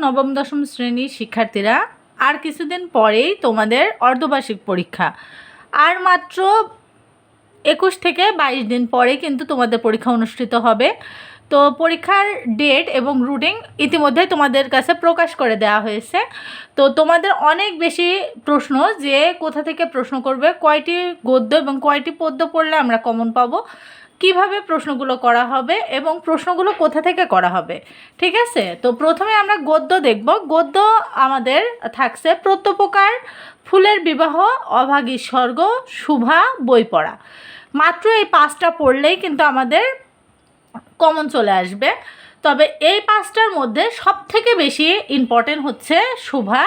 নবম দশম শ্রেণীর শিক্ষার্থীরা, আর কিছুদিন পরেই তোমাদের অর্ধবার্ষিক পরীক্ষা। আর মাত্র 21 থেকে 22 দিন পরে কিন্তু তোমাদের পরীক্ষা অনুষ্ঠিত হবে। তো পরীক্ষার ডেট এবং রুটিন ইতিমধ্যে তোমাদের কাছে প্রকাশ করে দেওয়া হয়েছে। তো তোমাদের অনেক বেশি প্রশ্ন যে কোথা থেকে প্রশ্ন করবে, কয়টি গদ্য এবং কয়টি পদ্য পড়লে আমরা কমন পাবো, কিভাবে প্রশ্নগুলো করা হবে এবং প্রশ্নগুলো কোথা থেকে করা হবে, ঠিক আছে। তো প্রথমে আমরা গদ্য দেখব। গদ্য আমাদের থাকছে প্রত্যপকার, ফুলের বিবাহ, অভাগী স্বর্গ, শুভা, বই পড়া। মাত্র এই 5টা পড়লেই কিন্তু আমাদের কমন চলে আসবে। তবে এই 5টার মধ্যে সবথেকে বেশি ইম্পর্টেন্ট হচ্ছে শুভা।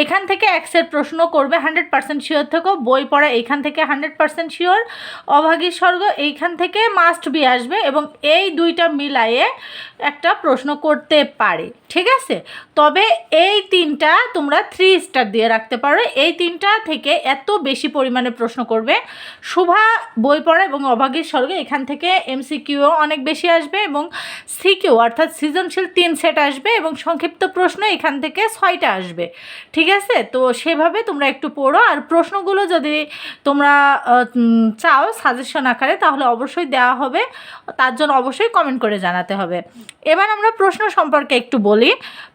এখান থেকে এক্সের প্রশ্ন করবে 100% শিওর থেকো। বই পড়া এইখান থেকে 100% শিওর। অভাগী স্বর্গ এইখান থেকে মাস্ট বি আসবে এবং এই দুইটা মিলায়ে একটা প্রশ্ন করতে পারে, ঠিক আছে। তবে এই 3টা তোমরা 3 স্টার দিয়ে রাখতে পারো। এই 3টা থেকে এত বেশি পরিমাণে প্রশ্ন করবে। শুভা, বই পড়া এবং অভাগী স্বর্গ এখান থেকে MCQও অনেক বেশি আসবে এবং সিকিউ অর্থাৎ সৃজনশীল 3 সেট আসবে এবং সংক্ষিপ্ত প্রশ্ন এখান থেকে 6টা আসবে, ঠিক আছে। তো সেভাবে তোমরা একটু পড়ো। আর প্রশ্নগুলো যদি তোমরা চাও সাজেশন আকারে তাহলে অবশ্যই দেওয়া হবে, তার জন্য অবশ্যই কমেন্ট করে জানাতে হবে। এবার আমরা প্রশ্ন সম্পর্কে একটু বলি।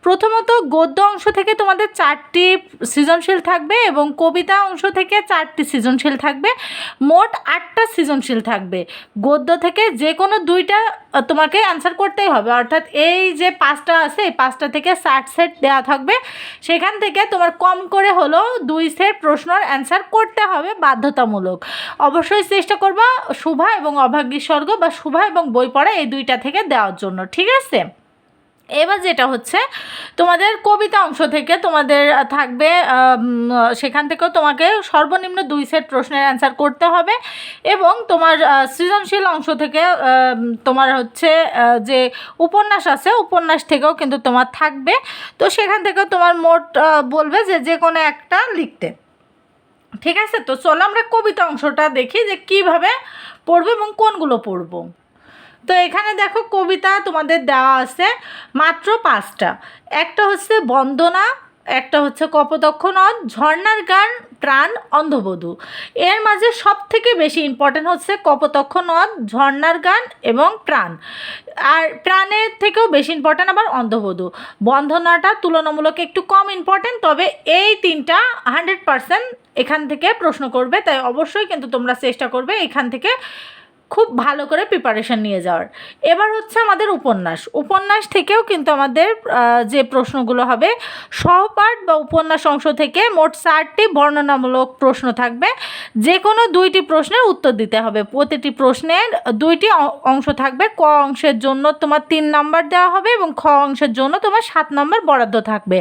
প্রথমত গদ্য অংশ থেকে তোমাদের 4টি সৃজনশীল থাকবে এবং কবিতা অংশ থেকে 4টি সৃজনশীল থাকবে, মোট 8টা সৃজনশীল থাকবে। গদ্য থেকে যে কোনো 2টা তোমাকে অ্যান্সার করতেই হবে, অর্থাৎ এই যে 5টা আছে এই 5টা থেকে 60 সেট দেওয়া থাকবে। সেখান থেকে তোমার কম করে হলেও 2 সেট প্রশ্নের অ্যান্সার করতে হবে বাধ্যতামূলক। অবশ্যই চেষ্টা করবা শুভা এবং অভাগী স্বর্গ বা শুভা এবং বই পড়া এই 2টা থেকে দেওয়ার জন্য, ঠিক আছে। এবার যেটা হচ্ছে তোমাদের কবিতা অংশ থেকে তোমাদের থাকবে, সেখান থেকেও তোমাকে সর্বনিম্ন 2 সেট প্রশ্নের অ্যান্সার করতে হবে এবং তোমার সৃজনশীল অংশ থেকে তোমার হচ্ছে যে উপন্যাস আছে উপন্যাস থেকেও কিন্তু তোমার থাকবে। তো সেখান থেকেও তোমার মোট বলবে যে কোনো একটা লিখতে, ঠিক আছে। তো চলো আমরা কবিতা অংশটা দেখি যে কিভাবে পড়বে এবং কোনগুলো পড়বো। তো এখানে দেখো কবিতা তোমাদের দেওয়া আছে মাত্র 5টা। একটা হচ্ছে বন্দনা, একটা হচ্ছে কপোতক্ষ নদ, ঝর্ণার গান, প্রাণ, অন্ধবধূ। এর মাঝে সব থেকে বেশি ইম্পর্টেন্ট হচ্ছে কপোতক্ষ নদ, ঝর্ণার গান এবং প্রাণ। আর প্রাণের থেকেও বেশি ইম্পর্টেন্ট আবার অন্ধবধূ। বন্দনাটা তুলনামূলক একটু কম ইম্পর্টেন্ট, তবে এই 3টা 100% এখান থেকে প্রশ্ন করবে। তাই অবশ্যই কিন্তু তোমরা চেষ্টা করবে এখান থেকে খুব ভালো করে প্রিপারেশান নিয়ে যাওয়ার। এবার হচ্ছে আমাদের উপন্যাস। উপন্যাস থেকেও কিন্তু আমাদের যে প্রশ্নগুলো হবে সহপাঠ বা উপন্যাস অংশ থেকে মোট 4টি বর্ণনামূলক প্রশ্ন থাকবে। যে কোনো 2টি প্রশ্নের উত্তর দিতে হবে। প্রতিটি প্রশ্নের 2টি অংশ থাকবে। ক অংশের জন্য তোমার 3 নম্বর দেওয়া হবে এবং খ অংশের জন্য তোমার 7 নম্বর বরাদ্দ থাকবে।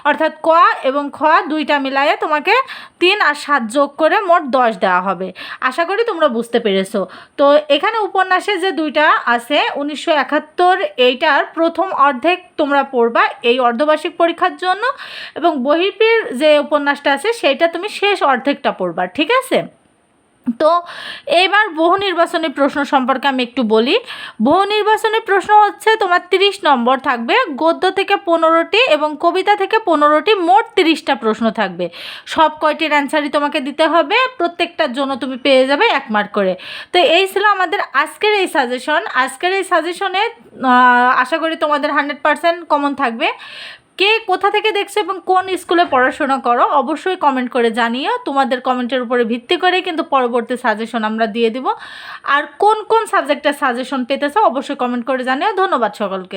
অর্থাৎ ক এবং খ 2টা মিলায়ে তোমাকে 3 আর 7 যোগ করে মোট 10 দেওয়া হবে। আশা করি তোমরা বুঝতে পেরেছো। তো এখানে উপন্যাসে যে 2টা আছে 1971 এইটার প্রথম অর্ধেক তোমরা পড়বা এই অর্ধবার্ষিক পরীক্ষার জন্য এবং বহির্পীর যে উপন্যাসটা আছে সেইটা তুমি শেষ অর্ধেকটা পড়বা, ঠিক আছে। তো এবার বহু নির্বাচনী প্রশ্ন সম্পর্কে আমি একটু বলি। বহু নির্বাচনী প্রশ্ন হচ্ছে তোমার 30 নম্বর থাকবে, গদ্য থেকে 15টি এবং কবিতা থেকে 15টি, মোট 30টা প্রশ্ন থাকবে। সব কয়টির অ্যান্সারই তোমাকে দিতে হবে, প্রত্যেকটার জন্য তুমি পেয়ে যাবে 1 মার্ক করে। তো এই ছিল আমাদের আজকের এই সাজেশন। আজকের এই সাজেশনে আশা করি তোমাদের 100% কমন থাকবে। কে কোথা থেকে দেখছো এবং কোন স্কুলে পড়াশোনা করো অবশ্যই কমেন্ট করে জানিও। তোমাদের কমেন্টের উপরে ভিত্তি করে কিন্তু পরবর্তী সাজেশন আমরা দিয়ে দিব। আর কোন কোন সাবজেক্টের সাজেশন পেতে চাও অবশ্যই কমেন্ট করে জানিও। ধন্যবাদ সকলকে।